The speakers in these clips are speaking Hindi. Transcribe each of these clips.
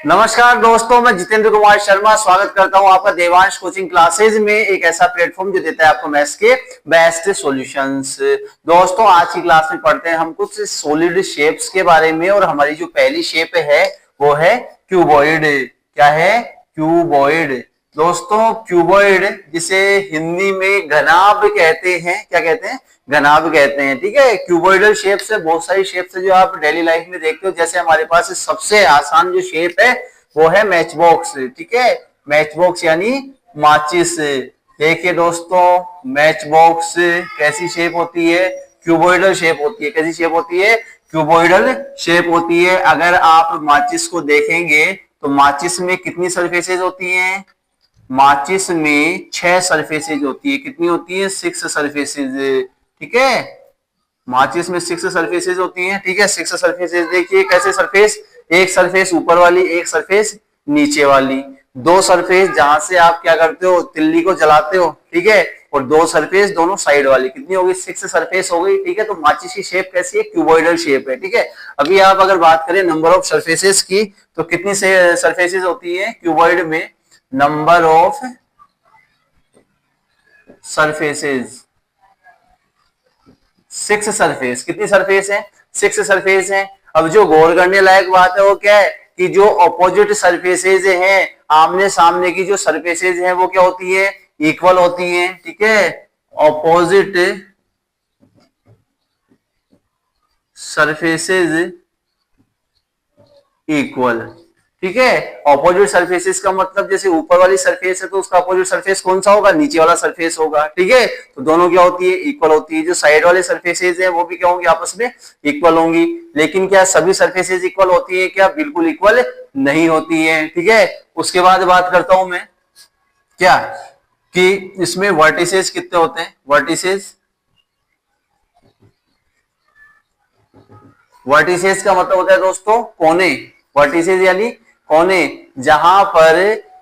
नमस्कार दोस्तों, मैं जितेंद्र कुमार शर्मा स्वागत करता हूं आपका देवांश कोचिंग क्लासेज में, एक ऐसा प्लेटफॉर्म जो देता है आपको मैथ्स के बेस्ट सॉल्यूशंस। दोस्तों, आज की क्लास में पढ़ते हैं हम कुछ सॉलिड शेप्स के बारे में और हमारी जो पहली शेप है वो है क्यूबॉइड। क्या है? क्यूबॉइड। दोस्तों, क्यूबॉइड जिसे हिंदी में घनाभ कहते हैं, क्या कहते हैं? घनाभ कहते हैं। ठीक है, क्यूबॉइडल शेप से बहुत सारी शेप है जो आप डेली लाइफ में देखते हो। जैसे हमारे पास सबसे आसान जो शेप है वो है मैच बॉक्स। ठीक है, मैच बॉक्स यानी माचिस। देखिए दोस्तों, मैच बॉक्स कैसी शेप होती है? क्यूबॉइडल शेप होती है। कैसी शेप होती है? क्यूबॉइडल शेप होती है। अगर आप माचिस को देखेंगे तो माचिस में कितनी सरफेसेज होती हैं? माचिस में 6 सरफेसेज होती है। कितनी होती है? 6 सरफेसेज। ठीक है, माचिस में 6 सरफेसेज होती हैं। ठीक है, 6 सरफेसेज। देखिए कैसे सरफेस, एक सरफेस ऊपर वाली, एक सरफेस नीचे वाली, 2 सरफेस जहां से आप क्या करते हो, तिल्ली को जलाते हो। ठीक है, और 2 सरफेस दोनों साइड वाली। कितनी होगी? 6 सरफेस हो गई। ठीक है, तो माचिस की शेप कैसी है? क्यूबॉइडल शेप है। ठीक है, अभी आप अगर बात करें नंबर ऑफ सरफेसेस की तो कितनी से सरफेसेस होती है क्यूबॉइड में? Number of surfaces 6 surface. कितनी सरफेस है? 6 सरफेस है। अब जो गौर करने लायक बात है वो क्या है कि जो ऑपोजिट सरफेसेज हैं, आमने सामने की जो सरफेसेज हैं वो क्या होती है? इक्वल होती हैं। ठीक है, ऑपोजिट सरफेसेज इक्वल। ठीक है, ऑपोजिट सरफेसेस का मतलब जैसे ऊपर वाली सरफेस है तो उसका ऑपोजिट सरफेस कौन सा होगा? नीचे वाला सरफेस होगा। ठीक है, तो दोनों क्या होती है? इक्वल होती है। जो साइड वाले सरफेसेस है वो भी क्या होंगी? आपस में इक्वल होंगी। लेकिन क्या सभी सरफेसेस इक्वल होती है? क्या बिल्कुल इक्वल नहीं होती है। ठीक है, उसके बाद बात करता हूं मैं क्या कि इसमें वर्टिसेस कितने होते हैं? वर्टिसेस, वर्टिसेस का मतलब होता है दोस्तों कोने। वर्टिसेस यानी कोने, जहां पर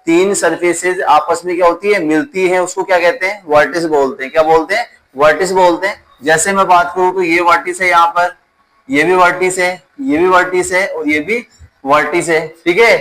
3 सरफेसेस आपस में क्या होती है? मिलती है, उसको क्या कहते हैं? वर्टिस बोलते हैं। क्या बोलते हैं? वर्टिस बोलते हैं। जैसे मैं बात करूं तो ये वर्टिस है, यहाँ पर ये भी वर्टिस है, ये भी वर्टिस है और ये भी वर्टिस है। ठीक है,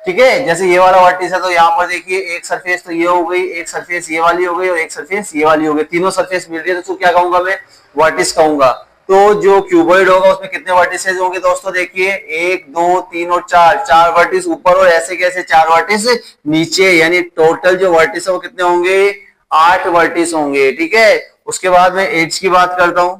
ठीक है, जैसे ये वाला वर्टिस है तो यहाँ पर देखिए एक सरफेस तो ये हो गई, एक सरफेस ये वाली हो गई और एक सरफेस ये वाली हो गई। तीनों सरफेस मिल रही है तो उसको क्या कहूंगा मैं? वर्टिस कहूंगा। तो जो क्यूबॉइड होगा उसमें कितने वर्टिसेस होंगे दोस्तों? देखिए 1 2 3 और 4, 4 वर्टिस ऊपर और ऐसे कैसे 4 वर्टिस नीचे, यानी टोटल जो वर्टिस है वो कितने होंगे? 8 वर्टिस होंगे। ठीक है, उसके बाद मैं एज की बात करता हूं।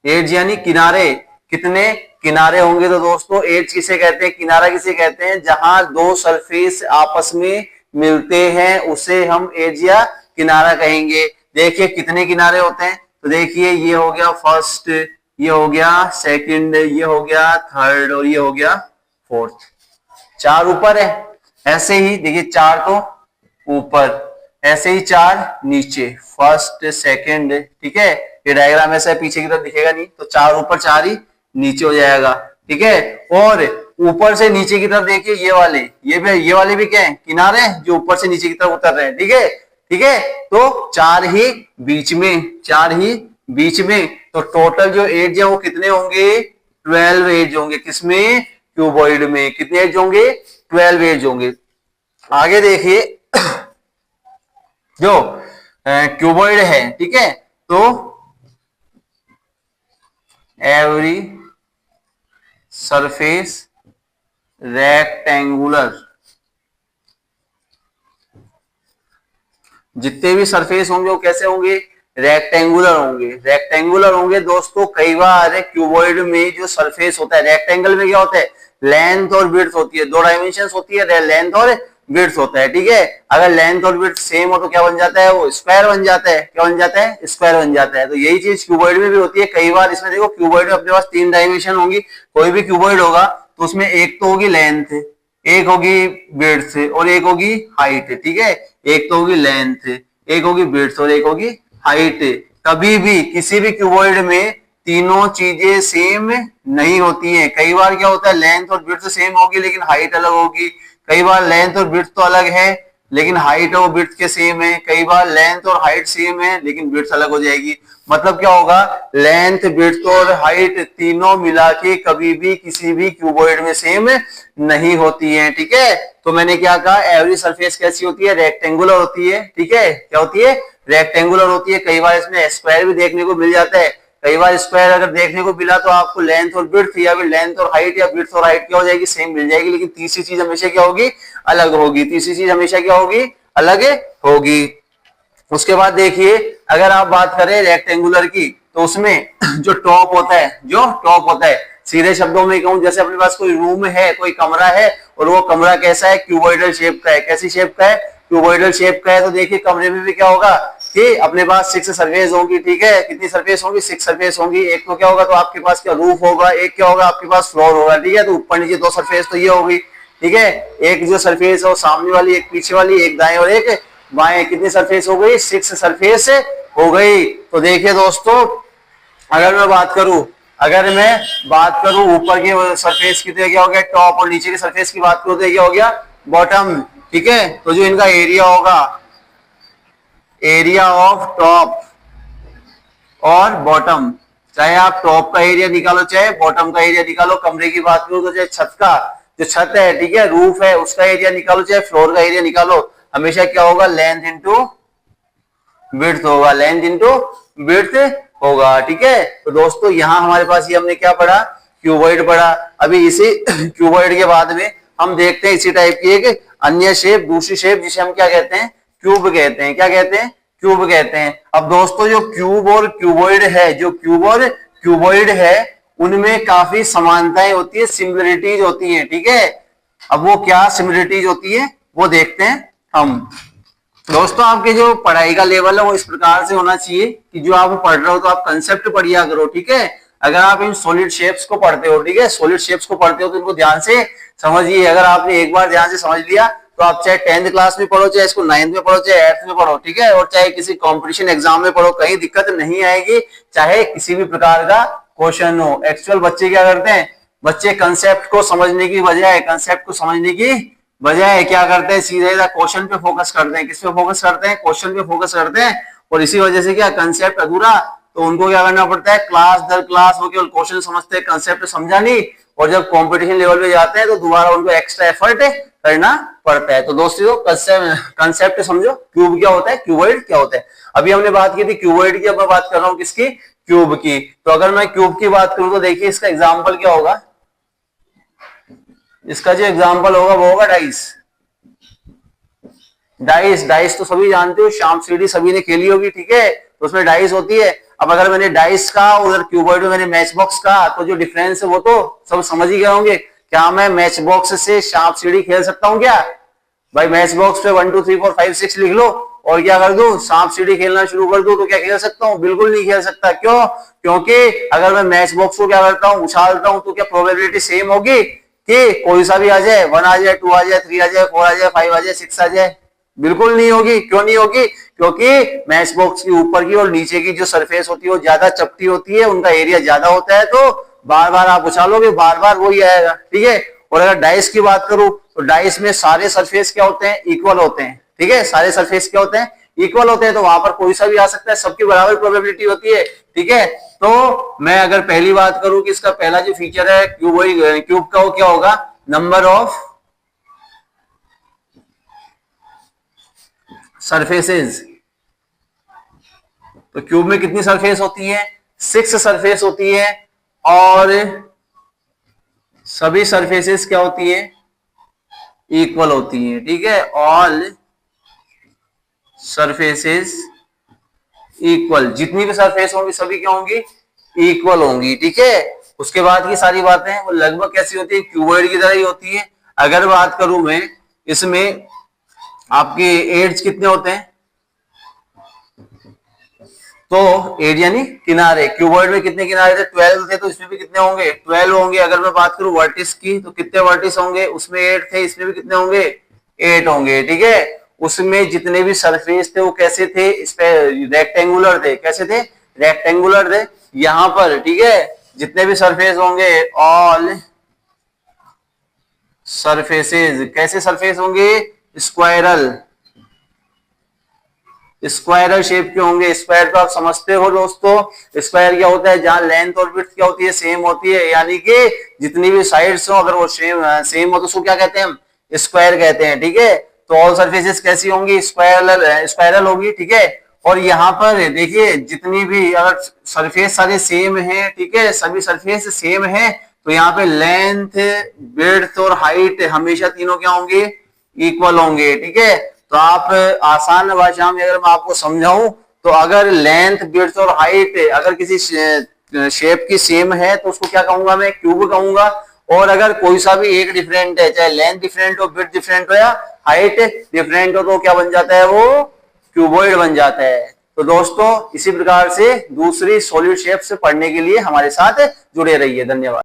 एज यानी किनारे, कितने किनारे होंगे? तो दोस्तों एज किसे कहते हैं? किनारा किसे कहते हैं? जहां 2 सरफेस आपस में मिलते हैं उसे हम एज या किनारा कहेंगे। देखिए कितने किनारे होते हैं तो देखिए ये हो गया फर्स्ट, ये हो गया सेकंड, ये हो गया थर्ड और ये हो गया फोर्थ। 4 ऊपर है, ऐसे ही देखिए 4 तो ऊपर, ऐसे ही 4 नीचे, फर्स्ट सेकंड। ठीक है, ये डायग्राम ऐसा पीछे की तरफ दिखेगा नहीं तो 4 ऊपर 4 ही नीचे हो जाएगा। ठीक है, और ऊपर से नीचे की तरफ देखिए ये वाले भी क्या है? किनारे हैं जो ऊपर से नीचे की तरफ उतर रहे हैं। ठीक है, ठीक है, तो 4 ही बीच में, 4 ही बीच में। तो टोटल जो एज है वो कितने होंगे? 12 एज होंगे। किसमें? क्यूबॉइड में। कितने एज होंगे? 12 एज होंगे। आगे देखिए जो क्यूबॉइड है, ठीक है, तो एवरी सरफेस रेक्टेंगुलर, जितने भी सरफेस होंगे वो कैसे होंगे? रेक्टेंगुलर होंगे। रेक्टेंगुलर होंगे दोस्तों। कई बार क्यूबॉइड में जो सरफेस होता है, रेक्टेंगल में क्या होता है? लेंथ और विड्थ होती है, 2 डायमेंशन होती है, लेंथ और विड्थ होता है। ठीक है, अगर लेंथ और विड्थ सेम हो तो क्या बन जाता है? वो स्क्वायर बन जाता है। क्या बन जाता है? स्क्वायर बन जाता है। तो यही चीज क्यूबॉइड में भी होती है। कई बार इसमें देखो क्यूबॉइड में अपने पास 3 डायमेंशन होंगी। कोई भी क्यूबॉइड होगा तो उसमें एक तो होगी लेंथ, एक होगी विड्थ और एक होगी हाइट। ठीक है, एक तो होगी लेंथ, एक होगी विड्थ और एक होगी हाइट। कभी भी किसी भी क्यूबॉइड में तीनों चीजें सेम नहीं होती हैं। कई बार क्या होता है? लेंथ और विड्थ सेम होगी लेकिन हाइट अलग होगी। कई बार लेंथ और विड्थ तो अलग है लेकिन हाइट और विड्थ के सेम है। कई बार लेंथ और हाइट सेम है लेकिन विड्थ अलग हो जाएगी। मतलब क्या होगा, लेंथ विड्थ और हाइट तीनों मिला के कभी भी किसी भी क्यूबॉइड में सेम नहीं होती है। ठीक है, तो मैंने क्या कहा, एवरी सरफेस कैसी होती है, रेक्टेंगुलर होती है। ठीक है, क्या होती है, रेक्टेंगुलर होती है। कई बार इसमें स्क्वायर भी देखने को मिल जाता है। कई बार स्क्वायर अगर देखने को मिला तो आपको लेंथ और विड्थ या फिर लेंथ और हाइट या विड्थ और हाइट क्या हो जाएगी, सेम मिल जाएगी। लेकिन तीसरी चीज हमेशा क्या होगी, अलग होगी। तीसरी चीज हमेशा क्या होगी, अलग होगी। उसके बाद देखिए, अगर आप बात करें रेक्टेंगुलर की, तो उसमें जो टॉप होता है, जो टॉप होता है, सीधे शब्दों में कहूं, जैसे अपने पास कोई रूम है, कोई कमरा है, और वो कमरा कैसा है, क्यूबॉइडल शेप का है। कैसी शेप का है, क्यूबॉइडल शेप का है। तो देखिए कमरे में भी क्या होगा कि अपने पास 6 सरफेस होंगी। ठीक है, कितनी सरफेस होंगी, 6 सरफेस होंगी। एक तो क्या होगा, तो आपके पास क्या रूफ होगा, एक क्या होगा, आपके पास फ्लोर होगा। ठीक है, तो ऊपर नीचे 2 सरफेस तो ये होगी। ठीक है, एक जो सरफेस है सामने वाली, एक पीछे वाली, एक दाएं और एक बाएं। कितनी सरफेस हो गई, 6 सरफेस हो गई। तो देखिए दोस्तों, अगर मैं बात करूं, ऊपर के सरफेस की, तो क्या हो गया टॉप, और नीचे के सरफेस की बात करूं तो क्या हो गया बॉटम। ठीक है, तो जो इनका एरिया होगा, एरिया ऑफ टॉप और बॉटम, चाहे आप टॉप का एरिया निकालो चाहे बॉटम का एरिया निकालो। कमरे की बात करो तो चाहे छत का, जो छत है, ठीक है, रूफ है, उसका एरिया निकालो चाहे फ्लोर का एरिया निकालो, हमेशा क्या होगा, लेंथ इंटू विड्थ होगा, लेंथ इंटू विड्थ होगा। ठीक है, तो दोस्तों यहां हमारे पास ये हमने क्या पढ़ा, क्यूबॉइड पढ़ा। अभी इसी क्यूबॉइड के बाद में हम देखते हैं इसी टाइप की एक अन्य शेप, दूसरी शेप, जिसे हम क्या कहते हैं, क्यूब कहते हैं। क्या कहते हैं, क्यूब कहते हैं। अब दोस्तों जो क्यूब और क्यूबॉइड है, जो क्यूब और क्यूबॉइड है, उनमें काफी समानताएं होती है, सिमिलरिटीज होती है। ठीक है, अब वो क्या सिमिलरिटीज होती है वो देखते हैं हम। दोस्तों आपके जो पढ़ाई का लेवल है वो इस प्रकार से होना चाहिए कि जो आप पढ़ रहे हो तो आप कंसेप्ट पढ़िया करो। ठीक है, अगर आप इन सॉलिड शेप्स को पढ़ते हो, ठीक है, सॉलिड शेप्स को पढ़ते हो तो इनको ध्यान से समझिए। अगर आपने एक बार ध्यान से समझ लिया तो आप चाहे 10th क्लास में पढ़ो, चाहे इसको 9th में पढ़ो, चाहे 8th में पढ़ो, ठीक है, और चाहे किसी कॉम्पिटिशन एग्जाम में पढ़ो, कहीं दिक्कत नहीं आएगी, चाहे किसी भी प्रकार का क्वेश्चन हो। एक्चुअल बच्चे क्या करते हैं, बच्चे कंसेप्ट को समझने की बजाय, क्या करते हैं, सीधे क्वेश्चन पे फोकस करते हैं। किस पे फोकस करते हैं, क्वेश्चन पे फोकस करते हैं। और इसी वजह से क्या, कंसेप्ट अधूरा, तो उनको क्या करना पड़ता है, क्लास दर क्लास वो केवल क्वेश्चन समझते हैं, कंसेप्ट समझा नहीं। और जब कंपटीशन लेवल पे जाते हैं तो दोबारा उनको एक्स्ट्रा एफर्ट करना पड़ता है। तो दोस्तों कंसेप्ट समझो, क्यूब क्या होता है, क्यूबॉइड क्या होता है। अभी हमने बात की थी क्यूबॉइड की, अब मैं बात कर रहा हूँ किसकी, क्यूब की। तो अगर मैं क्यूब की बात करूं तो देखिए इसका एग्जाम्पल क्या होगा, इसका जो एग्जाम्पल होगा वो होगा डाइस। डाइस तो सभी जानते हो, शाम सीढ़ी सभी ने खेली होगी। ठीक है, तो उसमें डाइस होती है। अब अगर मैंने डाइस का, उधर क्यूबॉइड में मैंने मैच बॉक्स का, तो जो डिफरेंस है वो तो सब समझ ही गए होंगे। क्या मैं मैच बॉक्स से सांप सीढ़ी खेल सकता हूँ क्या, भाई मैच बॉक्स पे 1 2 3 4 5 6 लिख लो और क्या कर दूं, सांप सीढ़ी खेलना शुरू कर दूं, तो क्या खेल सकता हूँ, बिल्कुल नहीं खेल सकता। क्यों, क्योंकि अगर मैं मैच बॉक्स को क्या करता हूँ, उछालता हूँ, तो क्या प्रोबेबिलिटी सेम होगी कि कोई सा भी आ जाए, 1 आ जाए, 2 आ जाए, 3 आ जाए, 4 आ जाए, 5 आ जाए, 6 आ जाए, बिल्कुल नहीं होगी। क्यों नहीं होगी, क्योंकि मैच बॉक्स की ऊपर की और नीचे की जो सरफेस होती है वो ज्यादा चपटी होती है, उनका एरिया ज्यादा होता है, तो बार बार आप उछालोगे बार बार वही आएगा। ठीक है, और अगर डाइस की बात करूं तो डाइस में सारे सरफेस क्या होते हैं, इक्वल होते हैं। ठीक है, सारे सरफेस क्या होते हैं, इक्वल होते हैं, तो वहां पर कोई सा भी आ सकता है, सबकी बराबर प्रोबेबिलिटी होती है। ठीक है, तो मैं अगर पहली बात करूं कि इसका पहला जो फीचर है क्यूब का, वो क्या होगा, नंबर ऑफ सरफेसेस। तो क्यूब में कितनी सरफेस होती है, 6 सरफेस होती है, और सभी सरफेसेस क्या होती है, इक्वल होती है। ठीक है, ऑल सरफेसेस इक्वल, जितनी भी सरफेस होंगी सभी क्या होंगी, इक्वल होंगी। ठीक है, उसके बाद की सारी बातें वो लगभग कैसी होती है, क्यूबॉइड की तरह ही होती है। अगर बात करूं मैं, इसमें आपके एड्स कितने होते हैं, तो एड यानी किनारे, क्यूबॉइड में कितने किनारे थे, 12 थे, तो इसमें भी कितने होंगे, 12 होंगे। अगर मैं बात करूं वर्टिस की, तो कितने वर्टिस होंगे, उसमें 8 थे, इसमें भी कितने होंगे, 8 होंगे। ठीक है, उसमें जितने भी सरफेस थे वो कैसे थे, इस पे रेक्टेंगुलर थे, कैसे थे, रेक्टेंगुलर थे। यहां पर ठीक है, जितने भी सरफेस होंगे, ऑल सरफेसेस कैसे सरफेस होंगे, स्क्वायरल, स्क्वायरल शेप के होंगे। स्क्वायर तो आप समझते हो दोस्तों, स्क्वायर क्या होता है, जहां लेंथ और विड्थ क्या होती है, सेम होती है, यानी कि जितनी भी साइड्स हो अगर वो सेम हो तो उसको क्या कहते हैं, स्क्वायर कहते हैं। ठीक है, तो ऑल सरफेसेस कैसी होंगी, स्क्वायरल होगी। ठीक है, और यहाँ पर देखिए जितनी भी अगर सरफेस सारे सेम है, ठीक है, सभी सरफेस सेम है, तो यहाँ पे लेंथ, विड्थ और हाइट हमेशा तीनों क्या होंगे, इक्वल होंगे। ठीक है, तो आप आसान भाषा में अगर मैं आपको समझाऊं तो अगर लेंथ, विड्थ और हाइट अगर किसी शेप की सेम है तो उसको क्या कहूंगा, मैं क्यूब कहूंगा। और अगर कोई सा भी एक डिफरेंट है, चाहे लेंथ डिफरेंट हो, विड्थ डिफरेंट हो या हाइट डिफरेंट हो, तो क्या बन जाता है, वो क्यूबॉइड बन जाता है। तो दोस्तों इसी प्रकार से दूसरी सॉलिड शेप्स पढ़ने के लिए हमारे साथ जुड़े रहिए। धन्यवाद।